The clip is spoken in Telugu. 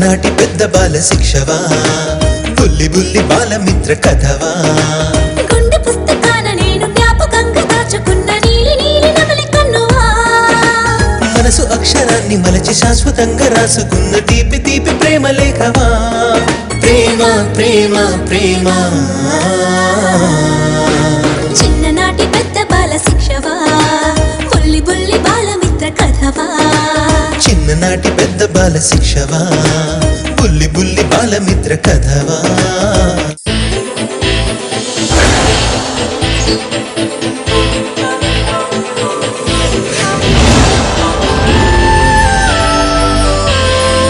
చిన్ననాటి పెద్ద బాల శిక్షవా బుల్లి బుల్లి బాలమిత్ర కథవా గుండె పుస్తకాన నేను జ్ఞాపకంగా దాచుకున్న నీలి నీలి నవలి కన్నువా మనసు అక్షరాన్ని మలచి శాశ్వతంగా రాసుకున్న తీపి తీపి ప్రేమ లేఖవా ప్రేమ ప్రేమ ప్రేమ చిన్ననాటి పెద్ద బాల శిక్షవా బుల్లి బుల్లి బాలమిత్ర కథవా చిన్ననాటి పెద్ద బాల శిక్షవా బుల్లి బుల్లి బాలమిత్ర కథవా